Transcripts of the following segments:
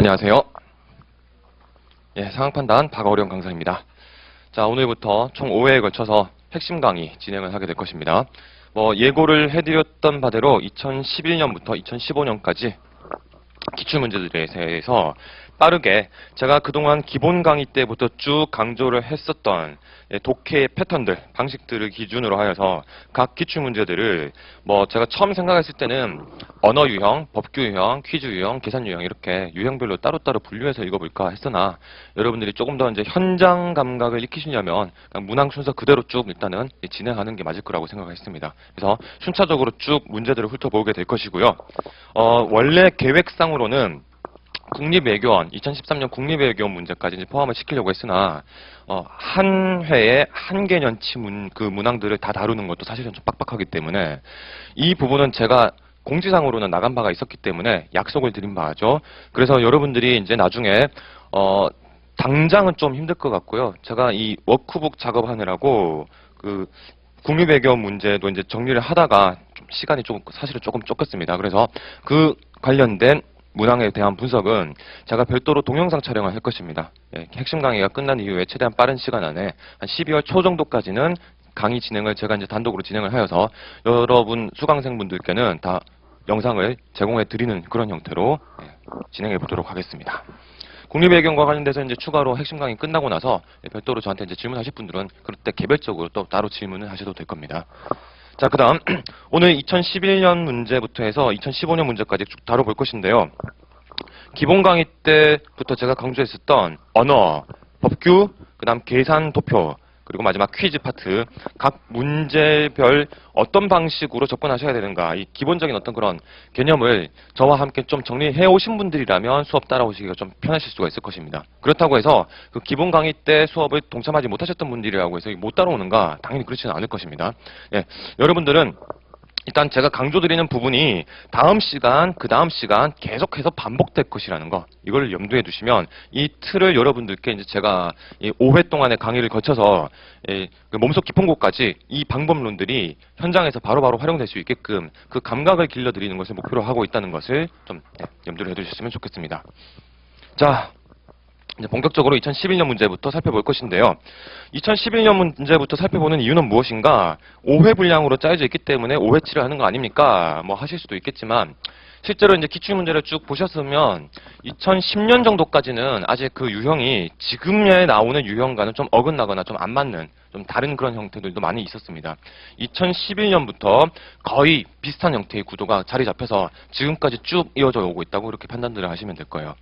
안녕하세요. 예, 상황판단 박어령 강사입니다. 자, 오늘부터 총 5회에 걸쳐서 핵심 강의 진행을 하게 될 것입니다. 예고를 해드렸던 바대로 2011년부터 2015년까지 기출문제들에 대해서 빠르게 제가 그동안 기본 강의 때부터 쭉 강조를 했었던 독해의 패턴들, 방식들을 기준으로 하여서 각 기출문제들을 제가 처음 생각했을 때는 언어 유형, 법규 유형, 퀴즈 유형, 계산 유형 이렇게 유형별로 따로따로 분류해서 읽어볼까 했으나 여러분들이 조금 더 이제 현장 감각을 익히시려면 문항 순서 그대로 쭉 일단은 진행하는 게 맞을 거라고 생각했습니다. 그래서 순차적으로 쭉 문제들을 훑어보게 될 것이고요. 원래 계획상으로는 국립외교원, 2013년 국립외교원 문제까지 이제 포함을 시키려고 했으나, 한 회에 한 개년치 문항들을 다 다루는 것도 사실은 좀 빡빡하기 때문에, 이 부분은 제가 공지상으로는 나간 바가 있었기 때문에 약속을 드린 바죠. 그래서 여러분들이 이제 나중에, 당장은 좀 힘들 것 같고요. 제가 이 워크북 작업하느라고, 국립외교원 문제도 이제 정리를 하다가 좀 시간이 사실은 조금 쫓겼습니다. 그래서 그 관련된 문항에 대한 분석은 제가 별도로 동영상 촬영을 할 것입니다. 예, 핵심 강의가 끝난 이후에 최대한 빠른 시간 안에 한 12월 초 정도까지는 강의 진행을 제가 이제 단독으로 진행을 하여서 여러분 수강생분들께는 다 영상을 제공해 드리는 그런 형태로 진행해 보도록 하겠습니다. 국립외교원과 관련돼서 이제 추가로 핵심 강의 끝나고 나서 별도로 저한테 이제 질문하실 분들은 그럴 때 개별적으로 또 따로 질문을 하셔도 될 겁니다. 자, 그 다음 오늘 2011년 문제부터 해서 2015년 문제까지 쭉 다뤄볼 것인데요. 기본 강의 때부터 제가 강조했었던 언어, 법규, 그 다음 계산 도표, 그리고 마지막 퀴즈 파트, 각 문제별 어떤 방식으로 접근하셔야 되는가, 이 기본적인 어떤 그런 개념을 저와 함께 좀 정리해 오신 분들이라면 수업 따라오시기가 좀 편하실 수가 있을 것입니다. 그렇다고 해서 그 기본 강의 때 수업을 동참하지 못하셨던 분들이라고 해서 못 따라오는가, 당연히 그렇지는 않을 것입니다. 예, 여러분들은 일단 제가 강조드리는 부분이 다음 시간, 그 다음 시간 계속해서 반복될 것이라는 거, 이걸 염두에 두시면 이 틀을 여러분들께 이제 제가 이 5회 동안의 강의를 거쳐서 몸속 깊은 곳까지 이 방법론들이 현장에서 바로바로 활용될 수 있게끔 그 감각을 길러드리는 것을 목표로 하고 있다는 것을 좀 염두를 해두셨으면 좋겠습니다. 자, 이제 본격적으로 2011년 문제부터 살펴볼 것인데요. 2011년 문제부터 살펴보는 이유는 무엇인가? 5회 분량으로 짜여져 있기 때문에 5회치를 하는 거 아닙니까? 하실 수도 있겠지만 실제로 이제 기출문제를 쭉 보셨으면 2010년 정도까지는 아직 그 유형이 지금에 나오는 유형과는 좀 어긋나거나 좀 안 맞는 좀 다른 그런 형태들도 많이 있었습니다. 2011년부터 거의 비슷한 형태의 구도가 자리 잡혀서 지금까지 쭉 이어져 오고 있다고 이렇게 판단들을 하시면 될 거예요.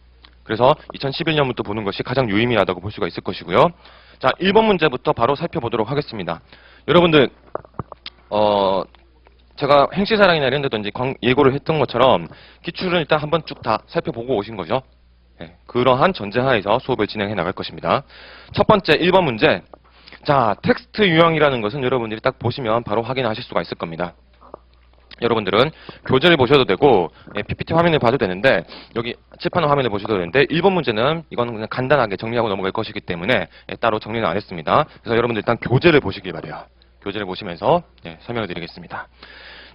그래서 2011년부터 보는 것이 가장 유의미하다고 볼 수가 있을 것이고요. 자, 1번 문제부터 바로 살펴보도록 하겠습니다. 여러분들, 제가 행시사랑이나 이런 데도 이제 예고를 했던 것처럼 기출은 일단 한번 쭉 다 살펴보고 오신 거죠. 네, 그러한 전제하에서 수업을 진행해 나갈 것입니다. 첫 번째 1번 문제. 자, 텍스트 유형이라는 것은 여러분들이 딱 보시면 바로 확인하실 수가 있을 겁니다. 여러분들은 교재를 보셔도 되고 PPT 화면을 봐도 되는데 여기 칠판의 화면을 보셔도 되는데 1번 문제는 이거는 그냥 간단하게 정리하고 넘어갈 것이기 때문에 따로 정리는 안 했습니다. 그래서 여러분들 일단 교재를 보시길 바래요. 교재를 보시면서 설명을 드리겠습니다.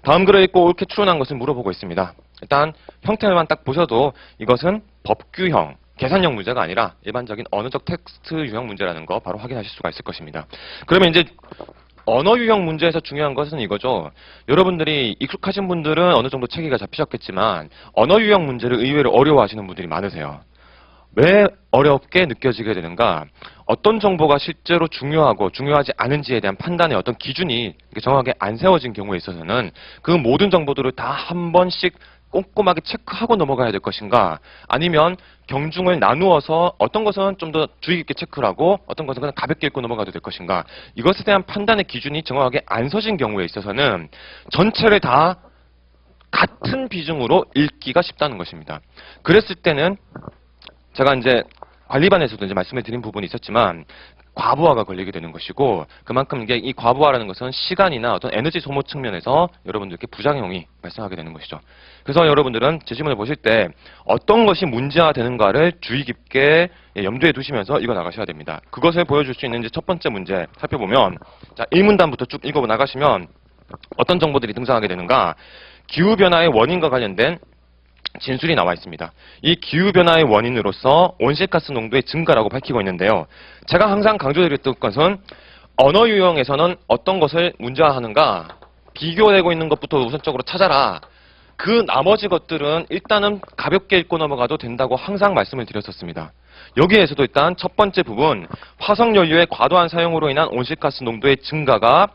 다음 글을 읽고 옳게 추론한 것을 물어보고 있습니다. 일단 형태만 딱 보셔도 이것은 법규형, 계산형 문제가 아니라 일반적인 언어적 텍스트 유형 문제라는 거 바로 확인하실 수가 있을 것입니다. 그러면 이제 언어 유형 문제에서 중요한 것은 이거죠. 여러분들이 익숙하신 분들은 어느 정도 체계가 잡히셨겠지만 언어 유형 문제를 의외로 어려워하시는 분들이 많으세요. 왜 어렵게 느껴지게 되는가? 어떤 정보가 실제로 중요하고 중요하지 않은지에 대한 판단의 어떤 기준이 정확하게 안 세워진 경우에 있어서는 그 모든 정보들을 다 한 번씩 꼼꼼하게 체크하고 넘어가야 될 것인가? 아니면 경중을 나누어서 어떤 것은 좀 더 주의 깊게 체크를 하고 어떤 것은 그냥 가볍게 읽고 넘어가도 될 것인가? 이것에 대한 판단의 기준이 정확하게 안 서진 경우에 있어서는 전체를 다 같은 비중으로 읽기가 쉽다는 것입니다. 그랬을 때는 제가 이제 관리반에서도 이제 말씀을 드린 부분이 있었지만 과부하가 걸리게 되는 것이고 그만큼 이게 이 과부하라는 것은 시간이나 어떤 에너지 소모 측면에서 여러분들께 부작용이 발생하게 되는 것이죠. 그래서 여러분들은 제시문을 보실 때 어떤 것이 문제가 되는가를 주의 깊게 염두에 두시면서 읽어 나가셔야 됩니다. 그것을 보여줄 수 있는 이제 첫 번째 문제 살펴보면 자, 1문단부터 쭉 읽어 나가시면 어떤 정보들이 등장하게 되는가? 기후변화의 원인과 관련된 진술이 나와 있습니다. 이 기후변화의 원인으로서 온실가스 농도의 증가라고 밝히고 있는데요. 제가 항상 강조드렸던 것은 언어 유형에서는 어떤 것을 문제화하는가, 비교되고 있는 것부터 우선적으로 찾아라. 그 나머지 것들은 일단은 가볍게 읽고 넘어가도 된다고 항상 말씀을 드렸었습니다. 여기에서도 일단 첫 번째 부분, 화석연료의 과도한 사용으로 인한 온실가스 농도의 증가가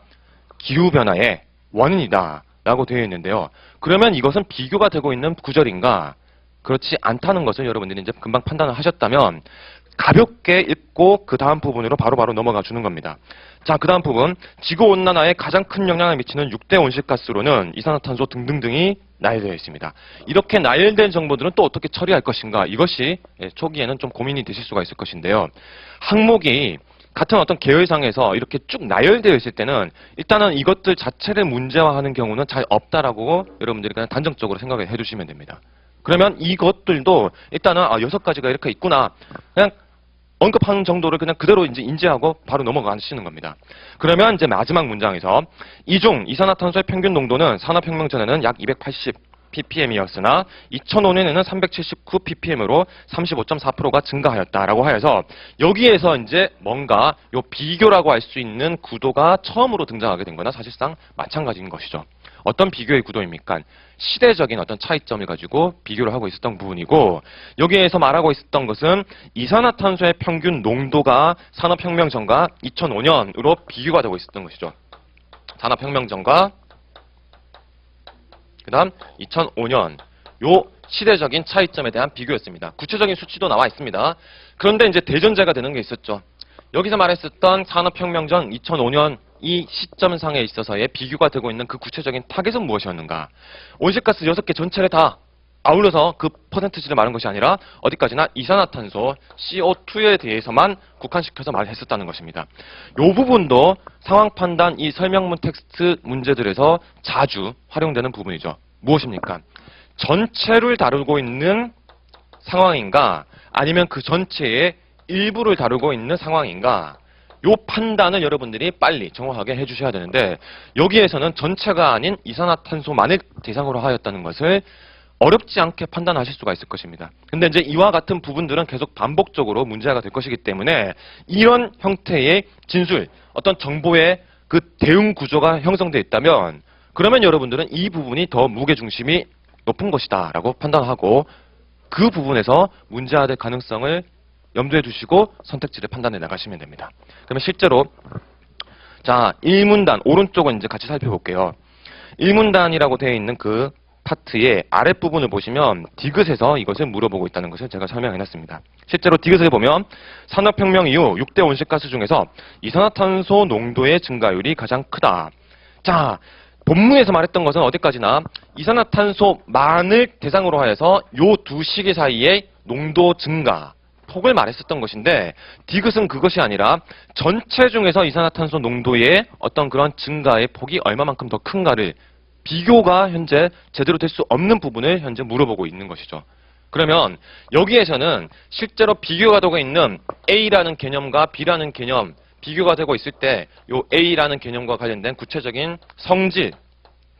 기후변화의 원인이다 라고 되어 있는데요. 그러면 이것은 비교가 되고 있는 구절인가? 그렇지 않다는 것을 여러분들이 이제 금방 판단을 하셨다면 가볍게 읽고 그 다음 부분으로 바로바로 넘어가 주는 겁니다. 자, 그 다음 부분, 지구온난화에 가장 큰 영향을 미치는 6대 온실가스로는 이산화탄소 등등등이 나열되어 있습니다. 이렇게 나열된 정보들은 또 어떻게 처리할 것인가, 이것이 초기에는 좀 고민이 되실 수가 있을 것인데요. 항목이 같은 어떤 계열상에서 이렇게 쭉 나열되어 있을 때는 일단은 이것들 자체를 문제화하는 경우는 잘 없다라고 여러분들이 그냥 단정적으로 생각을 해주시면 됩니다. 그러면 이것들도 일단은 6가지가 이렇게 있구나, 그냥 언급하는 정도를 그냥 그대로 이제 인지하고 바로 넘어가시는 겁니다. 그러면 이제 마지막 문장에서 이중 이산화탄소의 평균 농도는 산업혁명 전에는 약 280 ppm이었으나 2005년에는 379 ppm으로 35.4%가 증가하였다라고 하여서 여기에서 이제 뭔가 요 비교라고 할 수 있는 구도가 처음으로 등장하게 된 거나 사실상 마찬가지인 것이죠. 어떤 비교의 구도입니까? 시대적인 어떤 차이점을 가지고 비교를 하고 있었던 부분이고, 여기에서 말하고 있었던 것은 이산화탄소의 평균 농도가 산업혁명 전과 2005년으로 비교가 되고 있었던 것이죠. 산업혁명 전과 그 다음 2005년 요 시대적인 차이점에 대한 비교였습니다. 구체적인 수치도 나와 있습니다. 그런데 이제 대전제가 되는 게 있었죠. 여기서 말했었던 산업혁명 전 2005년 이 시점상에 있어서의 비교가 되고 있는 그 구체적인 타겟은 무엇이었는가? 온실가스 6개 전체를 다 아울러서 그 퍼센트지를 말한 것이 아니라 어디까지나 이산화탄소 CO2에 대해서만 국한시켜서 말했었다는 것입니다. 이 부분도 상황 판단 이 설명문 텍스트 문제들에서 자주 활용되는 부분이죠. 무엇입니까? 전체를 다루고 있는 상황인가, 아니면 그 전체의 일부를 다루고 있는 상황인가, 요 판단을 여러분들이 빨리 정확하게 해주셔야 되는데, 여기에서는 전체가 아닌 이산화탄소만을 대상으로 하였다는 것을 어렵지 않게 판단하실 수가 있을 것입니다. 근데 이제 이와 같은 부분들은 계속 반복적으로 문제가 될 것이기 때문에 이런 형태의 진술, 어떤 정보의 그 대응 구조가 형성되어 있다면 그러면 여러분들은 이 부분이 더 무게중심이 높은 것이다 라고 판단하고 그 부분에서 문제화될 가능성을 염두에 두시고 선택지를 판단해 나가시면 됩니다. 그러면 실제로 자, 1문단 오른쪽은 이제 같이 살펴볼게요. 1문단이라고 되어 있는 그 파트의 아랫부분을 보시면 디귿에서 이것을 물어보고 있다는 것을 제가 설명해놨습니다. 실제로 디귿을 보면 산업혁명 이후 6대 온실가스 중에서 이산화탄소 농도의 증가율이 가장 크다. 자, 본문에서 말했던 것은 어디까지나 이산화탄소만을 대상으로 하여서 요 두 시기 사이의 농도 증가 폭을 말했었던 것인데, 디귿은 그것이 아니라 전체 중에서 이산화탄소 농도의 어떤 그런 증가의 폭이 얼마만큼 더 큰가를 비교가 현재 제대로 될 수 없는 부분을 현재 물어보고 있는 것이죠. 그러면 여기에서는 실제로 비교가 되고 있는 A라는 개념과 B라는 개념, 비교가 되고 있을 때 요 A라는 개념과 관련된 구체적인 성질,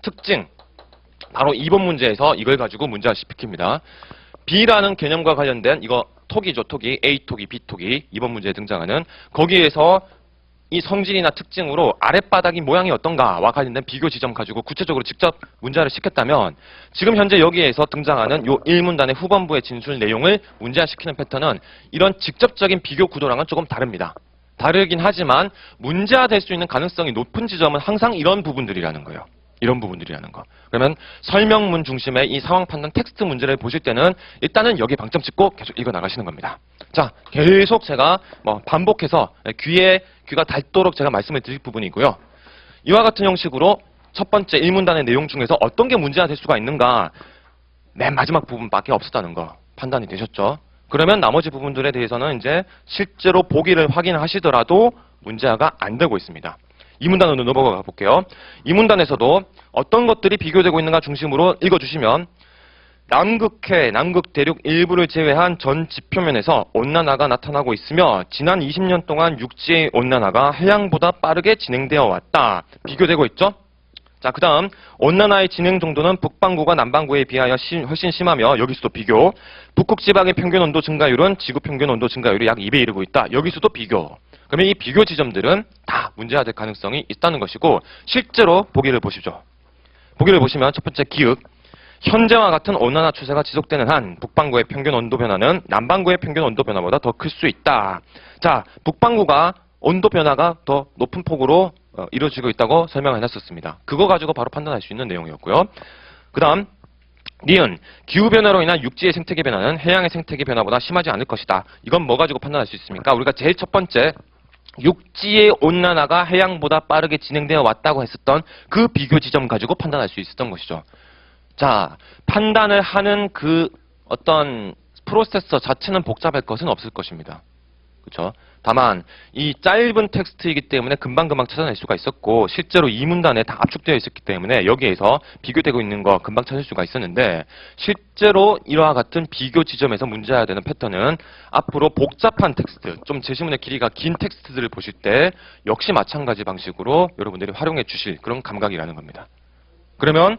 특징, 바로 2번 문제에서 이걸 가지고 문제화 시킵니다. B라는 개념과 관련된 이거 톡이죠, 톡이. A톡이, B톡이 2번 문제에 등장하는 거기에서 이 성질이나 특징으로 아랫바닥이 모양이 어떤가와 관련된 비교 지점 가지고 구체적으로 직접 문제화를 시켰다면 지금 현재 여기에서 등장하는 요 1문단의 후반부의 진술 내용을 문제화시키는 패턴은 이런 직접적인 비교 구도랑은 조금 다릅니다. 다르긴 하지만 문제화될 수 있는 가능성이 높은 지점은 항상 이런 부분들이라는 거예요. 이런 부분들이라는 거. 그러면 설명문 중심의 이 상황 판단 텍스트 문제를 보실 때는 일단은 여기에 방점 찍고 계속 읽어 나가시는 겁니다. 자, 계속 제가 반복해서 귀가 닳도록 제가 말씀을 드릴 부분이고요. 이와 같은 형식으로 첫 번째 1문단의 내용 중에서 어떤 게 문제가 될 수가 있는가, 맨 마지막 부분밖에 없었다는 거 판단이 되셨죠? 그러면 나머지 부분들에 대해서는 이제 실제로 보기를 확인하시더라도 문제가 안 되고 있습니다. 2문단으로 넘어가 볼게요. 2문단에서도 어떤 것들이 비교되고 있는가 중심으로 읽어주시면 남극해, 남극 대륙 일부를 제외한 전 지표면에서 온난화가 나타나고 있으며 지난 20년 동안 육지의 온난화가 해양보다 빠르게 진행되어 왔다. 비교되고 있죠? 자, 그 다음 온난화의 진행 정도는 북반구가 남반구에 비하여 훨씬 심하며 여기서도 비교. 북극 지방의 평균 온도 증가율은 지구 평균 온도 증가율이 약 2배 이르고 있다. 여기서도 비교. 그러면 이 비교 지점들은 다 문제가 될 가능성이 있다는 것이고 실제로 보기를 보시죠. 보기를 보시면 첫 번째 기읍. 현재와 같은 온난화 추세가 지속되는 한 북반구의 평균 온도 변화는 남반구의 평균 온도 변화보다 더 클 수 있다. 자, 북반구가 온도 변화가 더 높은 폭으로 이루어지고 있다고 설명을 해놨었습니다. 그거 가지고 바로 판단할 수 있는 내용이었고요. 그 다음 니은 기후변화로 인한 육지의 생태계 변화는 해양의 생태계 변화보다 심하지 않을 것이다. 이건 뭐 가지고 판단할 수 있습니까? 우리가 제일 첫 번째 육지의 온난화가 해양보다 빠르게 진행되어 왔다고 했었던 그 비교 지점 가지고 판단할 수 있었던 것이죠. 자, 판단을 하는 그 어떤 프로세서 자체는 복잡할 것은 없을 것입니다. 그렇죠? 다만 이 짧은 텍스트이기 때문에 금방금방 찾아낼 수가 있었고 실제로 이 문단에 다 압축되어 있었기 때문에 여기에서 비교되고 있는 거 금방 찾을 수가 있었는데 실제로 이와 같은 비교 지점에서 문제해야 되는 패턴은 앞으로 복잡한 텍스트, 좀 제시문의 길이가 긴 텍스트들을 보실 때 역시 마찬가지 방식으로 여러분들이 활용해 주실 그런 감각이라는 겁니다. 그러면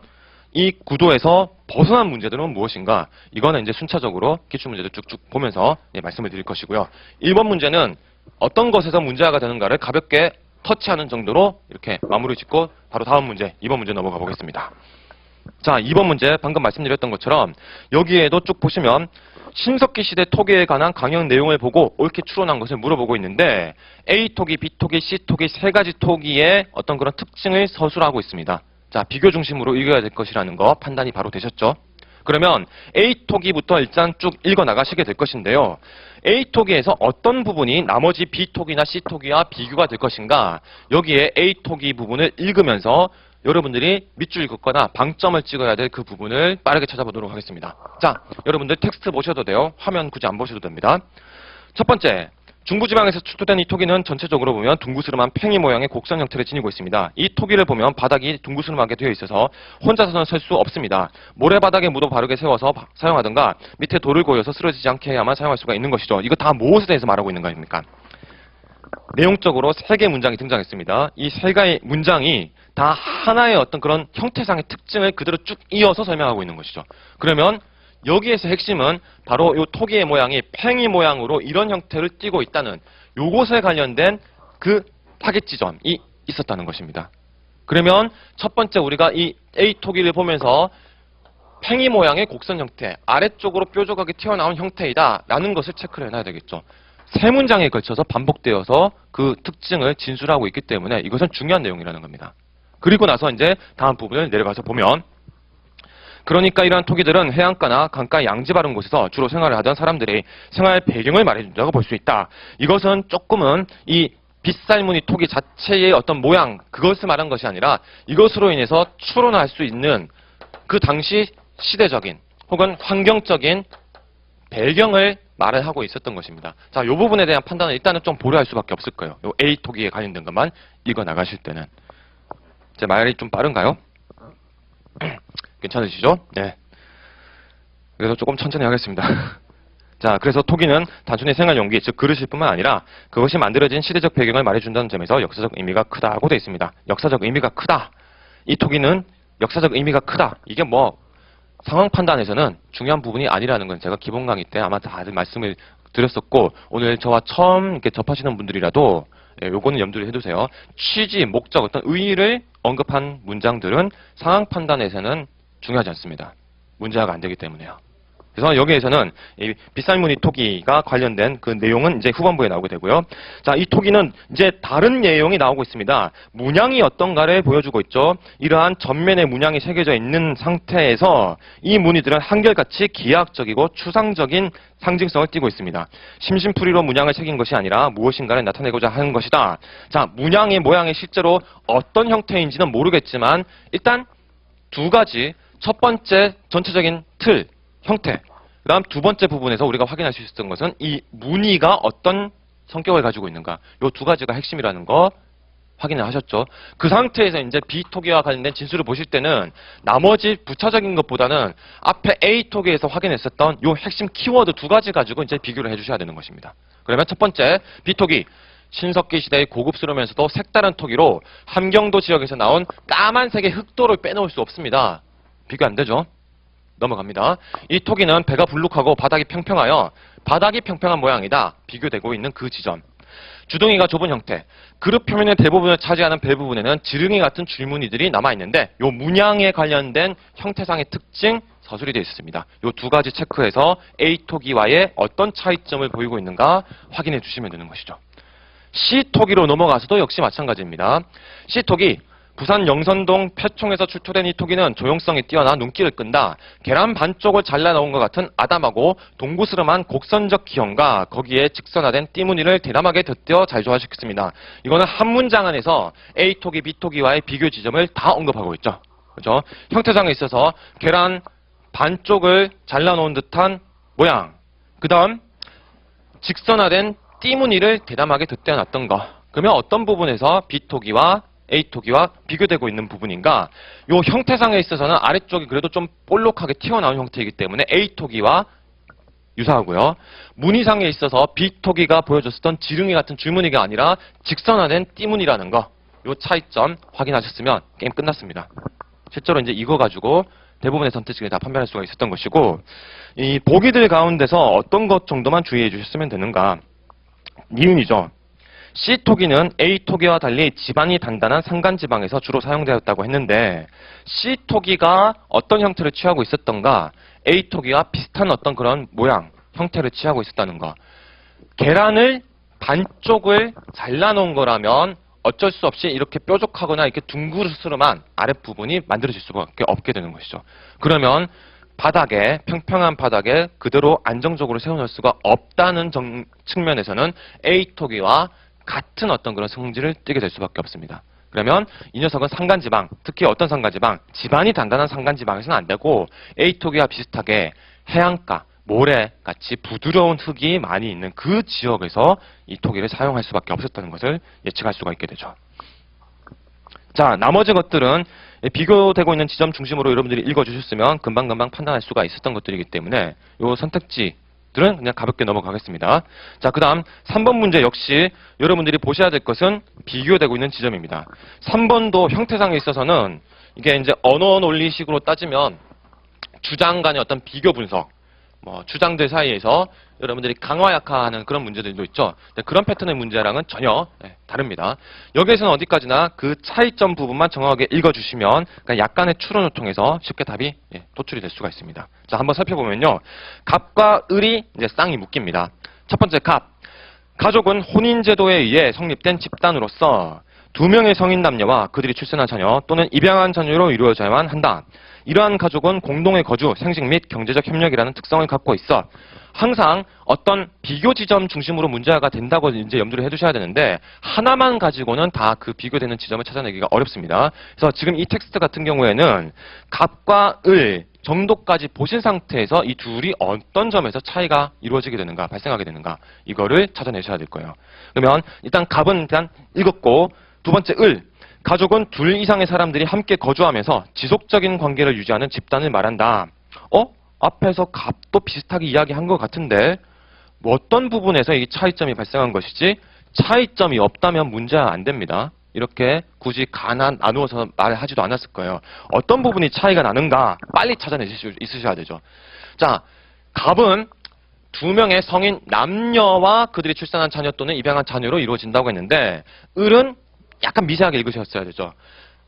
이 구도에서 벗어난 문제들은 무엇인가? 이거는 이제 순차적으로 기출문제들 쭉쭉 보면서 말씀을 드릴 것이고요. 1번 문제는 어떤 것에서 문제가 되는가를 가볍게 터치하는 정도로 이렇게 마무리 짓고 바로 다음 문제, 2번 문제 넘어가 보겠습니다. 자, 2번 문제 방금 말씀드렸던 것처럼 여기에도 쭉 보시면 신석기 시대 토기에 관한 강연 내용을 보고 옳게 추론한 것을 물어보고 있는데 A 토기, B 토기, C 토기 세 가지 토기의 어떤 그런 특징을 서술하고 있습니다. 자, 비교 중심으로 읽어야 될 것이라는 거 판단이 바로 되셨죠? 그러면 A토기부터 일단 쭉 읽어 나가시게 될 것인데요. A토기에서 어떤 부분이 나머지 B토기나 C토기와 비교가 될 것인가? 여기에 A토기 부분을 읽으면서 여러분들이 밑줄 긋거나 방점을 찍어야 될 그 부분을 빠르게 찾아보도록 하겠습니다. 자, 여러분들 텍스트 보셔도 돼요. 화면 굳이 안 보셔도 됩니다. 첫 번째. 중부지방에서 출토된 이 토기는 전체적으로 보면 둥그스름한 팽이 모양의 곡선 형태를 지니고 있습니다. 이 토기를 보면 바닥이 둥그스름하게 되어 있어서 혼자서는 설 수 없습니다. 모래바닥에 무도 바르게 세워서 사용하든가 밑에 돌을 고여서 쓰러지지 않게 해야만 사용할 수가 있는 것이죠. 이거 다 무엇에 대해서 말하고 있는 거 아닙니까? 내용적으로 3개의 문장이 등장했습니다. 이 3개의 문장이 다 하나의 어떤 그런 형태상의 특징을 그대로 쭉 이어서 설명하고 있는 것이죠. 그러면 여기에서 핵심은 바로 이 토기의 모양이 팽이 모양으로 이런 형태를 띠고 있다는 요것에 관련된 그 타겟 지점이 있었다는 것입니다. 그러면 첫 번째 우리가 이 A 토기를 보면서 팽이 모양의 곡선 형태, 아래쪽으로 뾰족하게 튀어나온 형태이다 라는 것을 체크를 해놔야 되겠죠. 3문장에 걸쳐서 반복되어서 그 특징을 진술하고 있기 때문에 이것은 중요한 내용이라는 겁니다. 그리고 나서 이제 다음 부분을 내려가서 보면 그러니까 이러한 토기들은 해안가나 강가 양지 바른 곳에서 주로 생활을 하던 사람들의 생활 배경을 말해준다고 볼 수 있다. 이것은 조금은 이 빗살무늬 토기 자체의 어떤 모양, 그것을 말한 것이 아니라 이것으로 인해서 추론할 수 있는 그 당시 시대적인 혹은 환경적인 배경을 말을 하고 있었던 것입니다. 자, 이 부분에 대한 판단은 일단은 좀 보류할 수밖에 없을 거예요. 요 A 토기에 관련된 것만 읽어 나가실 때는. 제 말이 좀 빠른가요? 괜찮으시죠? 네. 그래서 조금 천천히 하겠습니다. 자, 그래서 토기는 단순히 생활 용기, 즉 그릇일 뿐만 아니라 그것이 만들어진 시대적 배경을 말해준다는 점에서 역사적 의미가 크다고 되어 있습니다. 역사적 의미가 크다. 이 토기는 역사적 의미가 크다. 이게 뭐 상황 판단에서는 중요한 부분이 아니라는 건 제가 기본 강의 때 아마 다들 말씀을 드렸었고 오늘 저와 처음 이렇게 접하시는 분들이라도 요거는 염두를 해두세요. 취지, 목적, 어떤 의의를 언급한 문장들은 상황 판단에서는 중요하지 않습니다. 문제가 안 되기 때문에요. 그래서 여기에서는 이 빗살무늬 토기가 관련된 그 내용은 이제 후반부에 나오게 되고요. 자, 이 토기는 이제 다른 내용이 나오고 있습니다. 문양이 어떤가를 보여주고 있죠. 이러한 전면에 문양이 새겨져 있는 상태에서 이 무늬들은 한결같이 기하학적이고 추상적인 상징성을 띠고 있습니다. 심심풀이로 문양을 새긴 것이 아니라 무엇인가를 나타내고자 하는 것이다. 자, 문양의 모양이 실제로 어떤 형태인지는 모르겠지만 일단 두 가지, 첫 번째 전체적인 틀, 형태, 그 다음 두 번째 부분에서 우리가 확인할 수 있었던 것은 이 무늬가 어떤 성격을 가지고 있는가, 이 두 가지가 핵심이라는 거 확인을 하셨죠. 그 상태에서 이제 B 토기와 관련된 진술을 보실 때는 나머지 부차적인 것보다는 앞에 A 토기에서 확인했었던 이 핵심 키워드 두 가지 가지고 이제 비교를 해주셔야 되는 것입니다. 그러면 첫 번째 B 토기, 신석기 시대의 고급스러우면서도 색다른 토기로 함경도 지역에서 나온 까만색의 흑도를 빼놓을 수 없습니다. 비교 안 되죠? 넘어갑니다. 이 토기는 배가 불룩하고 바닥이 평평하여 바닥이 평평한 모양이다. 비교되고 있는 그 지점. 주둥이가 좁은 형태. 그릇 표면의 대부분을 차지하는 배 부분에는 지릉이 같은 줄무늬들이 남아있는데 이 문양에 관련된 형태상의 특징 서술이 되어 있습니다. 이 두 가지 체크해서 A토기와의 어떤 차이점을 보이고 있는가 확인해 주시면 되는 것이죠. C토기로 넘어가서도 역시 마찬가지입니다. C토기, 부산 영선동 표총에서 출토된 이 토기는 조용성이 뛰어나 눈길을 끈다. 계란 반쪽을 잘라놓은 것 같은 아담하고 동구스름한 곡선적 기형과 거기에 직선화된 띠무늬를 대담하게 덧대어 잘 조화시켰습니다. 이거는 한 문장 안에서 A토기, B토기와의 비교 지점을 다 언급하고 있죠. 그죠? 형태상에 있어서 계란 반쪽을 잘라놓은 듯한 모양. 그 다음 직선화된 띠무늬를 대담하게 덧대어 놨던 거. 그러면 어떤 부분에서 B토기와 A토기와 비교되고 있는 부분인가? 이 형태상에 있어서는 아래쪽이 그래도 좀 볼록하게 튀어나온 형태이기 때문에 A토기와 유사하고요. 무늬상에 있어서 B토기가 보여줬었던 지릉이 같은 줄무늬가 아니라 직선화된 띠무늬라는 거. 이 차이점 확인하셨으면 게임 끝났습니다. 실제로 이제 이거 가지고 대부분의 선택지를 다 판별할 수가 있었던 것이고, 이 보기들 가운데서 어떤 것 정도만 주의해 주셨으면 되는가? 니은이죠. C토기는 A토기와 달리 지반이 단단한 산간지방에서 주로 사용되었다고 했는데 C토기가 어떤 형태를 취하고 있었던가? A토기와 비슷한 어떤 그런 모양, 형태를 취하고 있었다는 거. 계란을 반쪽을 잘라놓은 거라면 어쩔 수 없이 이렇게 뾰족하거나 이렇게 둥그스름한 아랫부분이 만들어질 수밖에 없게 되는 것이죠. 그러면 바닥에, 평평한 바닥에 그대로 안정적으로 세워놓을 수가 없다는 측면에서는 A토기와 같은 어떤 그런 성질을 띠게 될 수밖에 없습니다. 그러면 이 녀석은 산간지방, 특히 어떤 산간지방? 지반이 단단한 산간지방에서는 안 되고 A토기와 비슷하게 해안가, 모래같이 부드러운 흙이 많이 있는 그 지역에서 이 토기를 사용할 수밖에 없었다는 것을 예측할 수가 있게 되죠. 자, 나머지 것들은 비교되고 있는 지점 중심으로 여러분들이 읽어주셨으면 금방금방 판단할 수가 있었던 것들이기 때문에 이 선택지들은 그냥 가볍게 넘어가겠습니다. 자, 그 다음 3번 문제 역시 여러분들이 보셔야 될 것은 비교되고 있는 지점입니다. 3번도 형태상에 있어서는 이게 이제 언어 논리식으로 따지면 주장 간의 어떤 비교 분석, 주장들 사이에서 여러분들이 강화 약화하는 그런 문제들도 있죠. 그런 패턴의 문제랑은 전혀 다릅니다. 여기에서는 어디까지나 그 차이점 부분만 정확하게 읽어주시면 약간의 추론을 통해서 쉽게 답이 도출이 될 수가 있습니다. 자, 한번 살펴보면요. 갑과 을이 이제 쌍이 묶입니다. 첫 번째 갑. 가족은 혼인제도에 의해 성립된 집단으로서 두 명의 성인 남녀와 그들이 출산한 자녀 또는 입양한 자녀로 이루어져야만 한다. 이러한 가족은 공동의 거주, 생식 및 경제적 협력이라는 특성을 갖고 있어 항상 어떤 비교 지점 중심으로 문제가 된다고 이제 염두를 해두셔야 되는데 하나만 가지고는 다 그 비교되는 지점을 찾아내기가 어렵습니다. 그래서 지금 이 텍스트 같은 경우에는 갑과 을 정도까지 보신 상태에서 이 둘이 어떤 점에서 차이가 이루어지게 되는가, 발생하게 되는가 이거를 찾아내셔야 될 거예요. 그러면 일단 갑은 일단 읽었고 두 번째 을. 가족은 둘 이상의 사람들이 함께 거주하면서 지속적인 관계를 유지하는 집단을 말한다. 앞에서 갑도 비슷하게 이야기한 것 같은데 어떤 부분에서 이 차이점이 발생한 것이지? 차이점이 없다면 문제가 안 됩니다. 이렇게 굳이 나누어서 말하지도 않았을 거예요. 어떤 부분이 차이가 나는가 빨리 찾아내실 수 있으셔야 되죠. 자, 갑은 두 명의 성인 남녀와 그들이 출산한 자녀 또는 입양한 자녀로 이루어진다고 했는데 을은 약간 미세하게 읽으셨어야 되죠.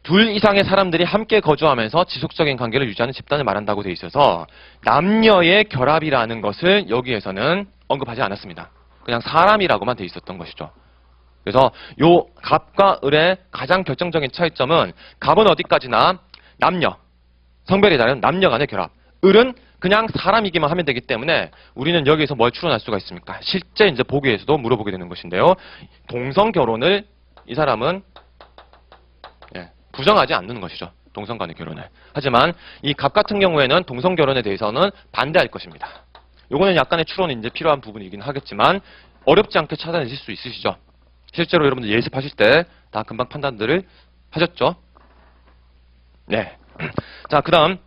둘 이상의 사람들이 함께 거주하면서 지속적인 관계를 유지하는 집단을 말한다고 돼 있어서 남녀의 결합이라는 것을 여기에서는 언급하지 않았습니다. 그냥 사람이라고만 돼 있었던 것이죠. 그래서 요 갑과 을의 가장 결정적인 차이점은 갑은 어디까지나 남녀, 성별이 다른 남녀 간의 결합. 을은 그냥 사람이기만 하면 되기 때문에 우리는 여기에서 뭘 추론할 수가 있습니까? 실제 이제 보기에서도 물어보게 되는 것인데요. 동성 결혼을 이 사람은 부정하지 않는 것이죠. 동성 간의 결혼을. 하지만 이 갑 같은 경우에는 동성 결혼에 대해서는 반대할 것입니다. 요거는 약간의 추론이 이제 필요한 부분이긴 하겠지만 어렵지 않게 찾아내실 수 있으시죠? 실제로 여러분들 예습하실 때 다 금방 판단들을 하셨죠? 네. 자, 그 다음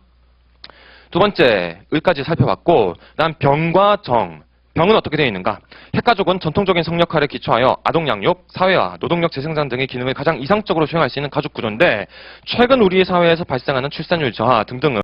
두 번째 을까지 살펴봤고, 그다음 병과 정, 병은 어떻게 되어 있는가? 핵가족은 전통적인 성역할에 기초하여 아동 양육, 사회화, 노동력 재생산 등의 기능을 가장 이상적으로 수행할 수 있는 가족 구조인데 최근 우리 사회에서 발생하는 출산율 저하 등등은